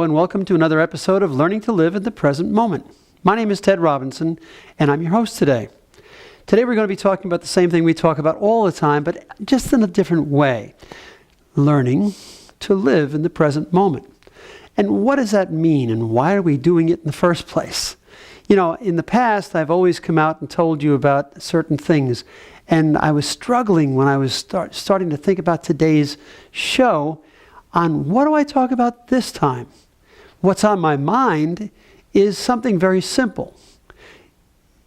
and welcome to another episode of Learning to Live in the Present Moment. My name is Ted Robinson, and I'm your host today. Today we're going to be talking about the same thing we talk about all the time, but just in a different way. Learning to live in the present moment. And what does that mean, and why are we doing it in the first place? You know, in the past, I've always come out and told you about certain things, and I was struggling when I was starting to think about today's show on what do I talk about this time. What's on my mind is something very simple.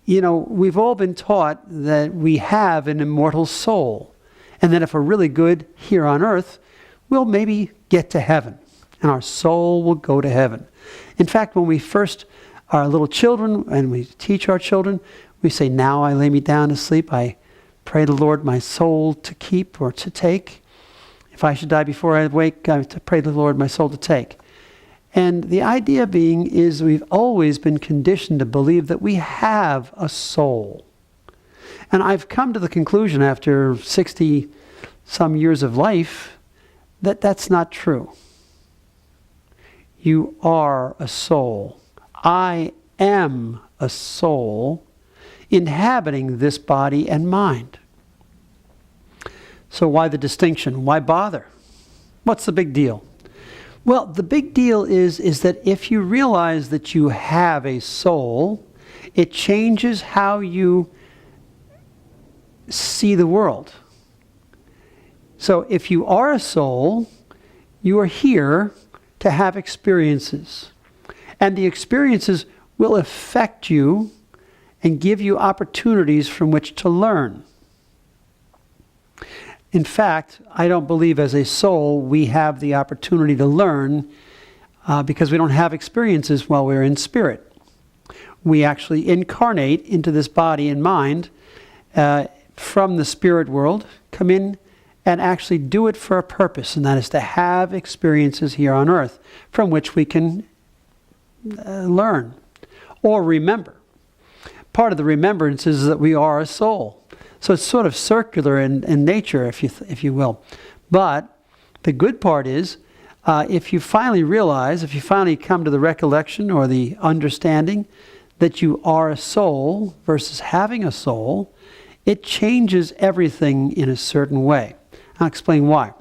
You know, we've all been taught that we have an immortal soul, and that if we're really good here on earth, we'll maybe get to heaven, and our soul will go to heaven. In fact, when we first are little children and we teach our children, we say, "Now I lay me down to sleep. I pray the Lord my soul to keep or to take. If I should die before I wake, I pray the Lord my soul to take." And the idea being is we've always been conditioned to believe that we have a soul. And I've come to the conclusion after 60 some years of life that that's not true. You are a soul. I am a soul inhabiting this body and mind. So why the distinction? Why bother? What's the big deal? Well, the big deal is that if you realize that you have a soul, it changes how you see the world. So if you are a soul, you are here to have experiences. And the experiences will affect you and give you opportunities from which to learn. In fact, I don't believe as a soul we have the opportunity to learn because we don't have experiences while we're in spirit. We actually incarnate into this body and mind from the spirit world, come in and actually do it for a purpose, and that is to have experiences here on earth from which we can learn or remember. Part of the remembrance is that we are a soul. So it's sort of circular in nature, if you will. But the good part is, if you finally realize, if you finally come to the recollection or the understanding that you are a soul versus having a soul, it changes everything in a certain way. I'll explain why.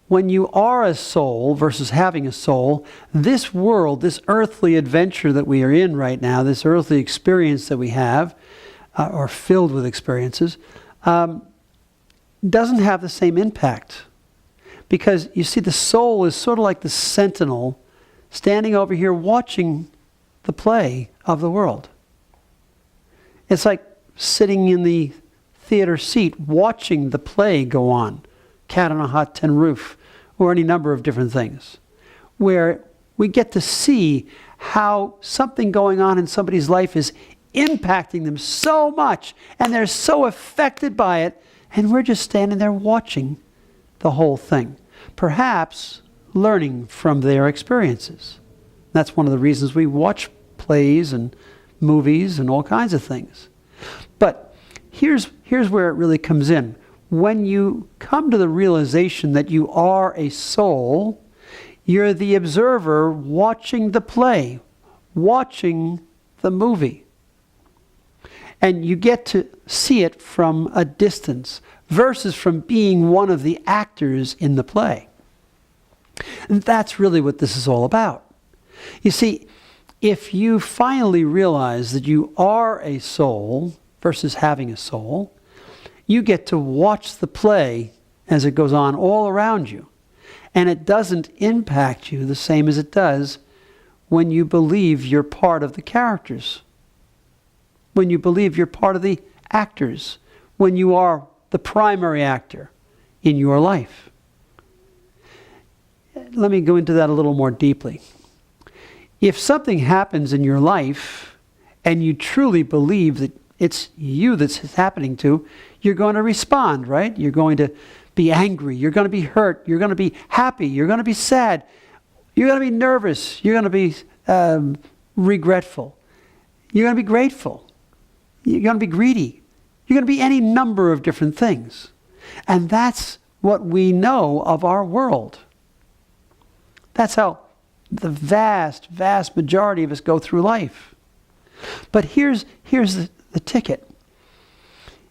When you are a soul versus having a soul, this world, this earthly adventure that we are in right now, this earthly experience that we have, or filled with experiences, doesn't have the same impact. Because you see, the soul is sort of like the sentinel standing over here watching the play of the world. It's like sitting in the theater seat watching the play go on, Cat on a Hot Tin Roof, or any number of different things, where we get to see how something going on in somebody's life is impacting them so much, and they're so affected by it, and we're just standing there watching the whole thing, perhaps learning from their experiences. That's one of the reasons we watch plays and movies and all kinds of things. But here's where it really comes in. When you come to the realization that you are a soul, you're the observer watching the play, watching the movie. And you get to see it from a distance versus from being one of the actors in the play. And that's really what this is all about. You see, if you finally realize that you are a soul versus having a soul, you get to watch the play as it goes on all around you. And it doesn't impact you the same as it does when you believe you're part of the characters. When you believe you're part of the actors, when you are the primary actor in your life. Let me go into that a little more deeply. If something happens in your life and you truly believe that it's you that's happening to, you're going to respond, right? You're going to be angry, you're going to be hurt, you're going to be happy, you're going to be sad, you're going to be nervous, you're going to be regretful, you're going to be grateful. You're going to be greedy. You're going to be any number of different things. And that's what we know of our world. That's how the vast, vast majority of us go through life. But here's the ticket.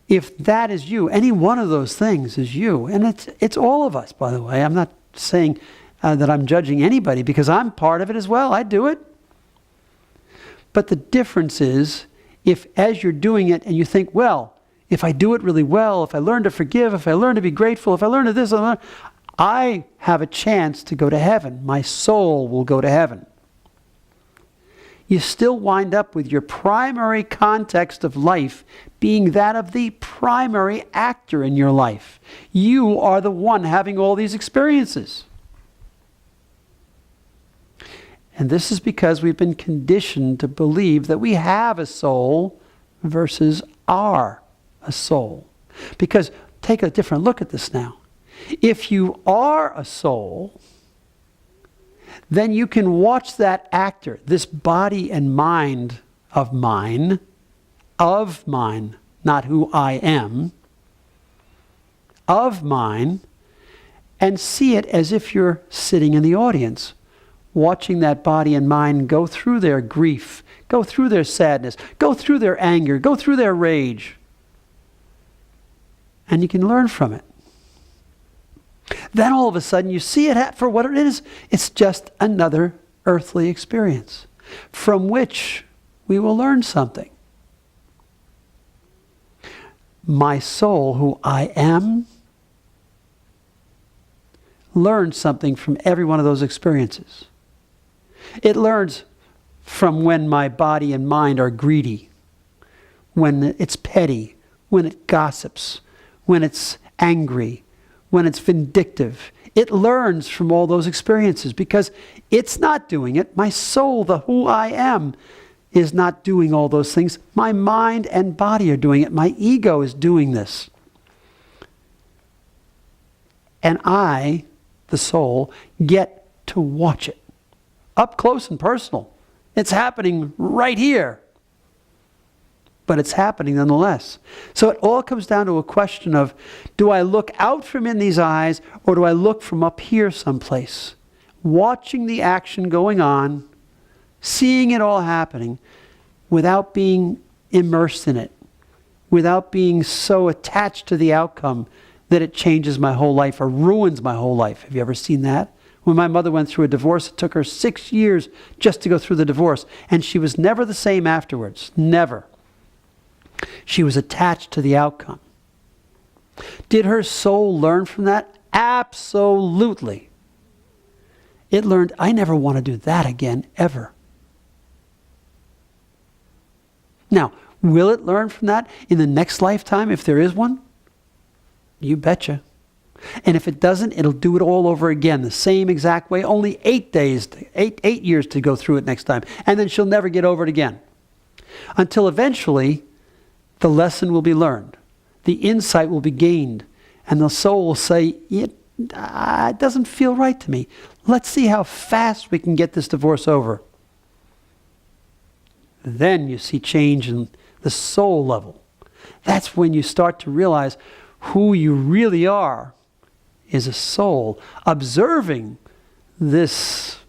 If that is you, any one of those things is you, and it's all of us, by the way. I'm not saying that I'm judging anybody, because I'm part of it as well. I do it. But the difference is, if as you're doing it and you think, well, if I do it really well, if I learn to forgive, if I learn to be grateful, if I learn to this, I have a chance to go to heaven. My soul will go to heaven. You still wind up with your primary context of life being that of the primary actor in your life. You are the one having all these experiences. And this is because we've been conditioned to believe that we have a soul versus are a soul. Because take a different look at this now. If you are a soul, then you can watch that actor, this body and mind of mine, not who I am, of mine, and see it as if you're sitting in the audience, watching that body and mind go through their grief, go through their sadness, go through their anger, go through their rage. And you can learn from it. Then all of a sudden you see it for what it is. It's just another earthly experience from which we will learn something. My soul, who I am, learns something from every one of those experiences. It learns from when my body and mind are greedy, when it's petty, when it gossips, when it's angry, when it's vindictive. It learns from all those experiences because it's not doing it. My soul, the who I am, is not doing all those things. My mind and body are doing it. My ego is doing this. And I, the soul, get to watch it up close and personal. It's happening right here. But it's happening nonetheless. So it all comes down to a question of, do I look out from in these eyes, or do I look from up here someplace? Watching the action going on, seeing it all happening, without being immersed in it, without being so attached to the outcome that it changes my whole life or ruins my whole life. Have you ever seen that? When my mother went through a divorce, it took her 6 years just to go through the divorce. And she was never the same afterwards. Never. She was attached to the outcome. Did her soul learn from that? Absolutely. It learned, I never want to do that again, ever. Now, will it learn from that in the next lifetime, if there is one? You betcha. And if it doesn't, it'll do it all over again, the same exact way, only 8 years to go through it next time. And then she'll never get over it again. Until eventually, the lesson will be learned. The insight will be gained. And the soul will say, it doesn't feel right to me. Let's see how fast we can get this divorce over. Then you see change in the soul level. That's when you start to realize who you really are is a soul observing this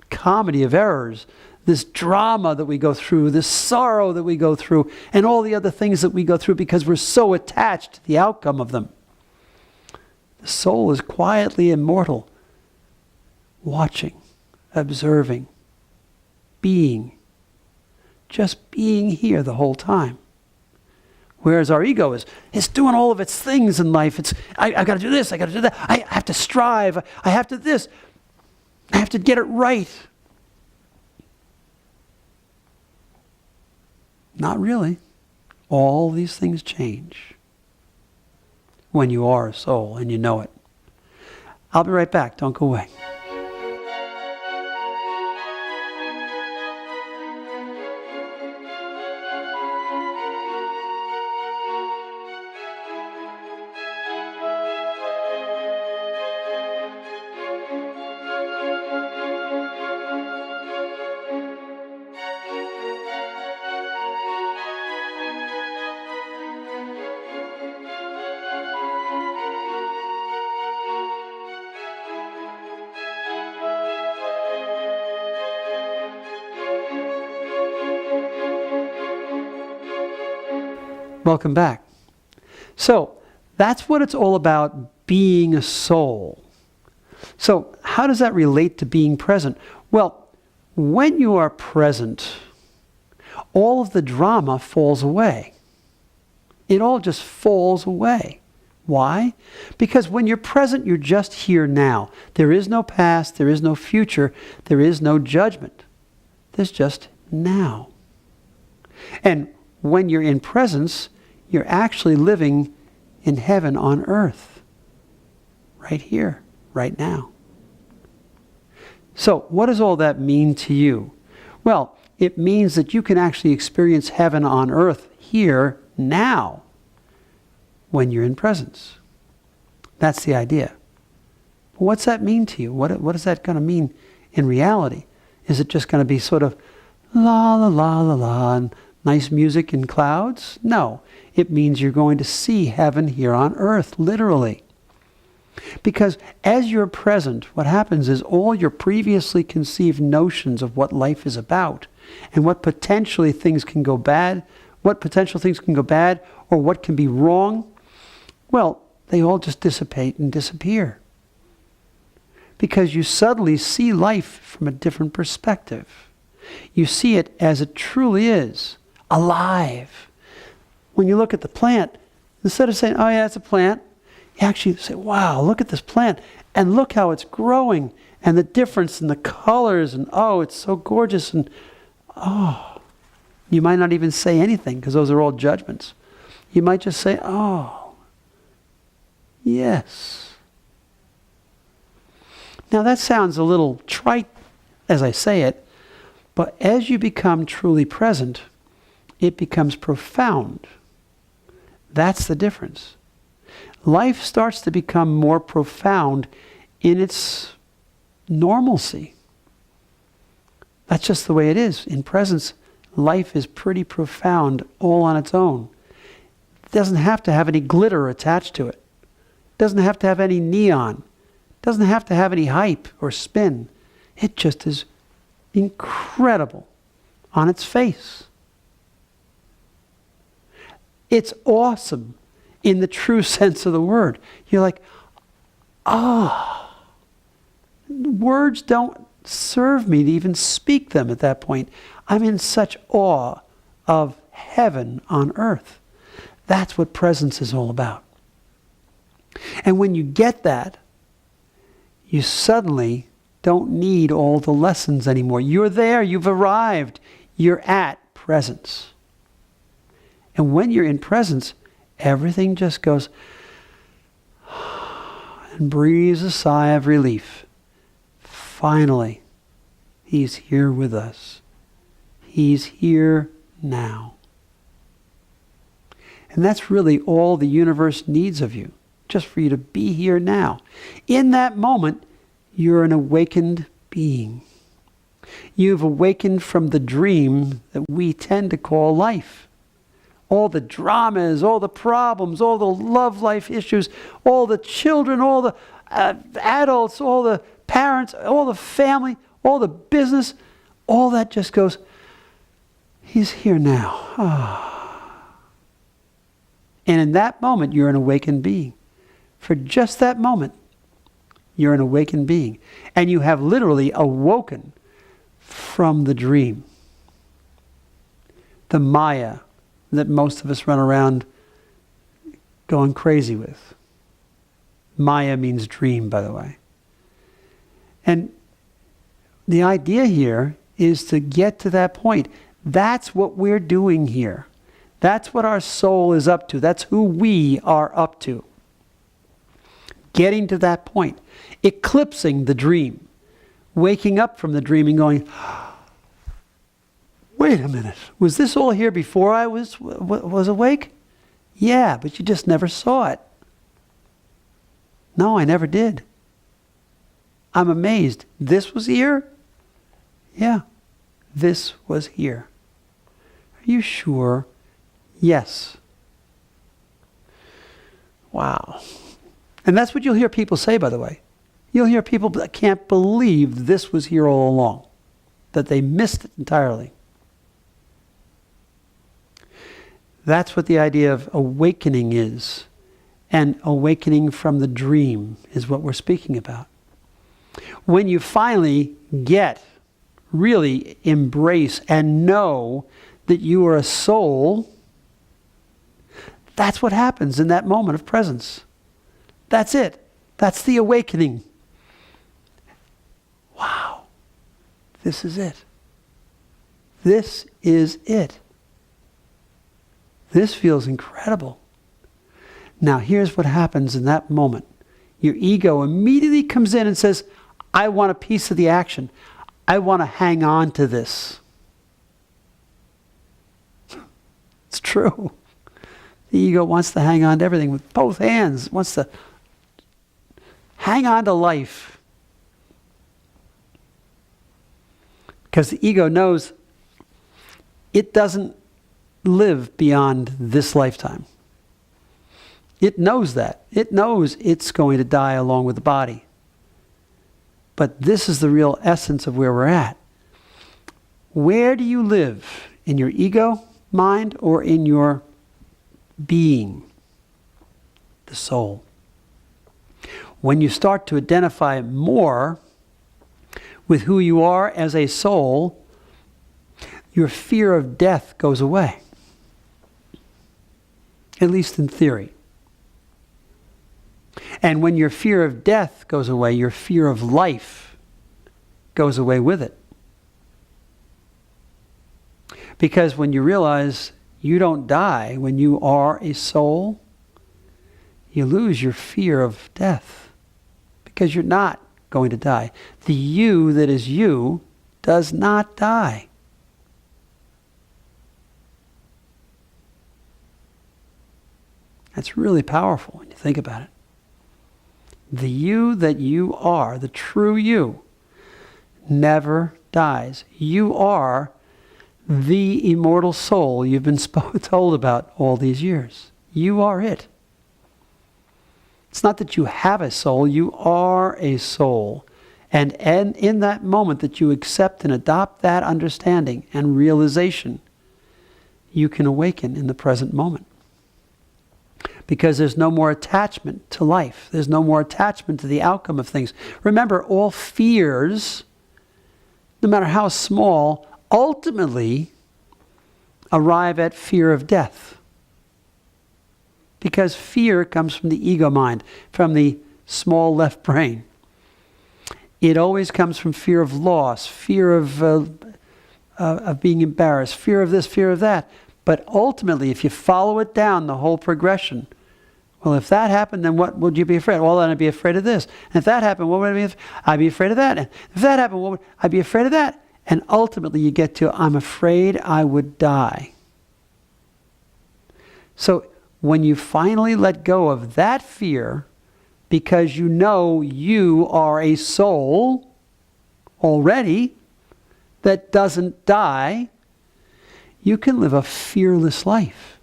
comedy of errors, this drama that we go through, this sorrow that we go through, and all the other things that we go through because we're so attached to the outcome of them. The soul is quietly immortal, watching, observing, being, just being here the whole time. Whereas our ego is doing all of its things in life. I've got to do this, I got to do that. I have to strive, I have to this. I have to get it right. Not really. All these things change when you are a soul and you know it. I'll be right back. Don't go away. Welcome back. So that's what it's all about, being a soul. So how does that relate to being present? Well, when you are present, all of the drama falls away. It all just falls away. Why? Because when you're present, you're just here now. There is no past, there is no future, there is no judgment. There's just now. And when you're in presence, you're actually living in heaven on earth. Right here, right now. So what does all that mean to you? Well, it means that you can actually experience heaven on earth here, now, when you're in presence. That's the idea. What's that mean to you? What is that going to mean in reality? Is it just going to be sort of la la la la la and nice music and clouds? No. It means you're going to see heaven here on earth, literally. Because as you're present, what happens is all your previously conceived notions of what life is about and what potentially things can go bad, what potential things can go bad or what can be wrong, well, they all just dissipate and disappear. Because you suddenly see life from a different perspective. You see it as it truly is, alive. When you look at the plant, instead of saying, oh yeah, it's a plant, you actually say, wow, look at this plant. And look how it's growing. And the difference in the colors. And oh, it's so gorgeous. And oh, you might not even say anything because those are all judgments. You might just say, oh, yes. Now that sounds a little trite as I say it. But as you become truly present, it becomes profound. That's the difference. Life starts to become more profound in its normalcy. That's just the way it is. In presence, life is pretty profound all on its own. It doesn't have to have any glitter attached to it. It doesn't have to have any neon. It doesn't have to have any hype or spin. It just is incredible on its face. It's awesome in the true sense of the word. You're like, oh, words don't serve me to even speak them at that point. I'm in such awe of heaven on earth. That's what presence is all about. And when you get that, you suddenly don't need all the lessons anymore. You're there, you've arrived, you're at presence. And when you're in presence, everything just goes and breathes a sigh of relief. Finally, he's here with us. He's here now. And that's really all the universe needs of you, just for you to be here now. In that moment, you're an awakened being. You've awakened from the dream that we tend to call life. All the dramas, all the problems, all the love life issues, all the children, all the adults, all the parents, all the family, all the business, all that just goes, he's here now. Ah. And in that moment, you're an awakened being. For just that moment, you're an awakened being. And you have literally awoken from the dream. The Maya that most of us run around going crazy with. Maya means dream, by the way. And the idea here is to get to that point. That's what we're doing here. That's what our soul is up to. That's who we are up to. Getting to that point. Eclipsing the dream. Waking up from the dream and going, wait a minute, was this all here before I was awake? Yeah, but you just never saw it. No, I never did. I'm amazed. This was here? Yeah, this was here. Are you sure? Yes. Wow. And that's what you'll hear people say, by the way. You'll hear people that can't believe this was here all along, that they missed it entirely. That's what the idea of awakening is. And awakening from the dream is what we're speaking about. When you finally really embrace and know that you are a soul, that's what happens in that moment of presence. That's it. That's the awakening. Wow. This is it. This is it. This feels incredible. Now, here's what happens in that moment. Your ego immediately comes in and says, I want a piece of the action. I want to hang on to this. It's true. The ego wants to hang on to everything with both hands. It wants to hang on to life. Because the ego knows it doesn't live beyond this lifetime. It knows that. It knows it's going to die along with the body. But this is the real essence of where we're at. Where do you live? In your ego mind or in your being? The soul. When you start to identify more with who you are as a soul, your fear of death goes away. At least in theory. And when your fear of death goes away, your fear of life goes away with it. Because when you realize you don't die when you are a soul, you lose your fear of death. Because you're not going to die. The you that is you does not die. That's really powerful when you think about it. The you that you are, the true you, never dies. You are the immortal soul you've been told about all these years. You are it. It's not that you have a soul, you are a soul. And in that moment that you accept and adopt that understanding and realization, you can awaken in the present moment. Because there's no more attachment to life. There's no more attachment to the outcome of things. Remember, all fears, no matter how small, ultimately arrive at fear of death. Because fear comes from the ego mind, from the small left brain. It always comes from fear of loss, fear of being embarrassed, fear of this, fear of that. But ultimately, if you follow it down, the whole progression, well, if that happened, then what would you be afraid of? Well, then I'd be afraid of this. And if that happened, what would I be afraid of? I'd be afraid of that. And if that happened, I'd be afraid of that. And ultimately, you get to, I'm afraid I would die. So when you finally let go of that fear, because you know you are a soul already that doesn't die, you can live a fearless life,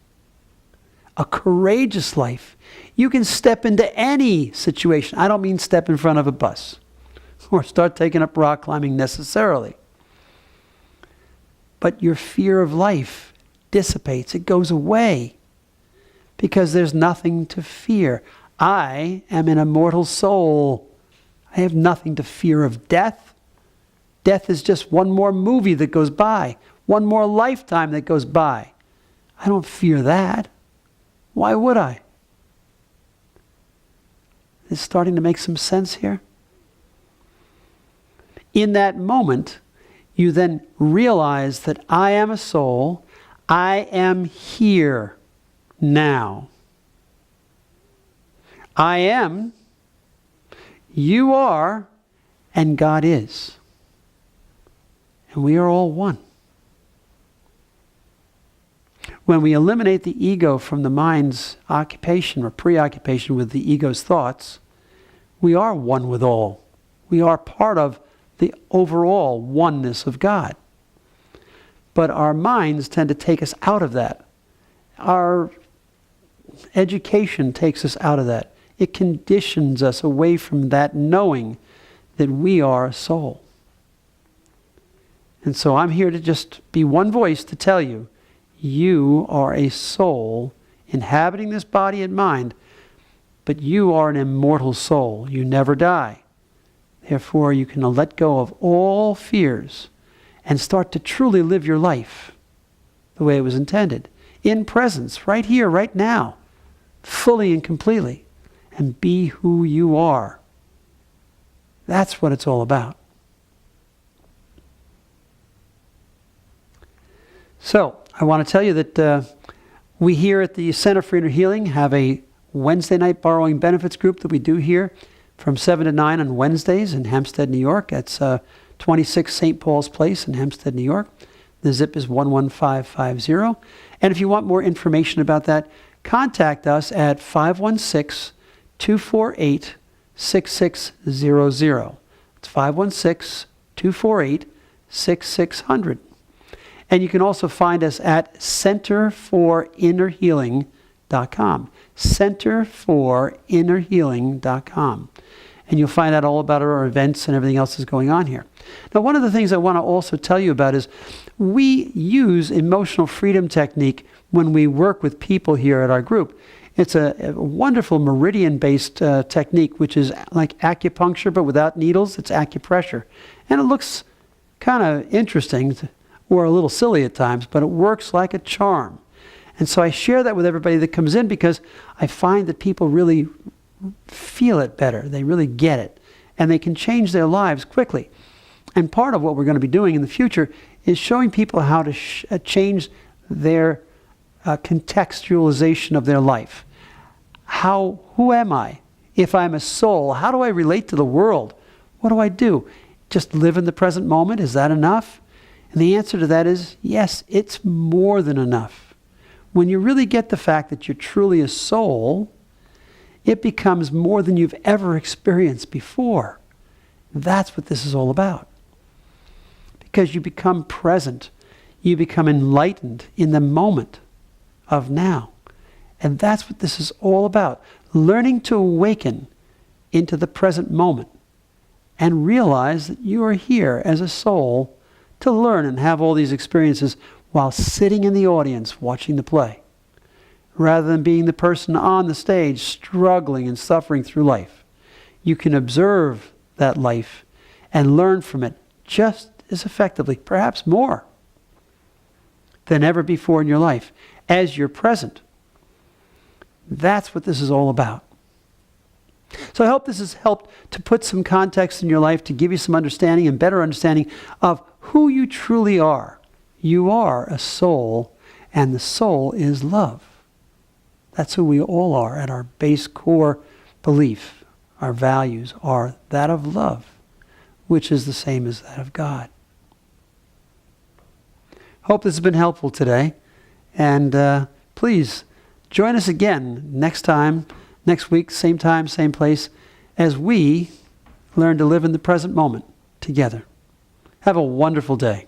a courageous life. You can step into any situation. I don't mean step in front of a bus or start taking up rock climbing necessarily. But your fear of life dissipates. It goes away because there's nothing to fear. I am an immortal soul. I have nothing to fear of death. Death is just one more movie that goes by, one more lifetime that goes by. I don't fear that. Why would I? Is starting to make some sense here? In that moment, you then realize that I am a soul. I am here now. I am, you are, and God is. And we are all one. When we eliminate the ego from the mind's occupation or preoccupation with the ego's thoughts, we are one with all. We are part of the overall oneness of God. But our minds tend to take us out of that. Our education takes us out of that. It conditions us away from that knowing that we are a soul. And so I'm here to just be one voice to tell you, You are a soul inhabiting this body and mind, but you are an immortal soul. You never die. Therefore, you can let go of all fears and start to truly live your life the way it was intended. In presence, right here, right now, fully and completely, and be who you are. That's what it's all about. So, I want to tell you that we here at the Center for Inner Healing have a Wednesday night borrowing benefits group that we do here from 7 to 9 on Wednesdays in Hempstead, New York. That's 26 St. Paul's Place in Hempstead, New York. The zip is 11550. And if you want more information about that, contact us at 516-248-6600. It's 516-248-6600. And you can also find us at centerforinnerhealing.com. Centerforinnerhealing.com. And you'll find out all about our events and everything else that's going on here. Now, one of the things I want to also tell you about is we use emotional freedom technique when we work with people here at our group. It's a wonderful meridian-based technique, which is like acupuncture, but without needles. It's acupressure. And it looks kind of interesting, or a little silly at times, but it works like a charm. And so I share that with everybody that comes in because I find that people really feel it better. They really get it. And they can change their lives quickly. And part of what we're going to be doing in the future is showing people how to change their contextualization of their life. Who am I? If I'm a soul, how do I relate to the world? What do I do? Just live in the present moment? Is that enough? And the answer to that is yes, it's more than enough. When you really get the fact that you're truly a soul, it becomes more than you've ever experienced before. That's what this is all about. Because you become present. You become enlightened in the moment of now. And that's what this is all about. Learning to awaken into the present moment and realize that you are here as a soul to learn and have all these experiences while sitting in the audience watching the play, rather than being the person on the stage struggling and suffering through life. You can observe that life and learn from it just as effectively, perhaps more, than ever before in your life, as you're present. That's what this is all about. So I hope this has helped to put some context in your life, to give you some understanding and better understanding of who you truly are. You are a soul, and the soul is love. That's who we all are at our base core belief. Our values are that of love, which is the same as that of God. Hope this has been helpful today. And please join us again next week, same time, same place, as we learn to live in the present moment together. Have a wonderful day.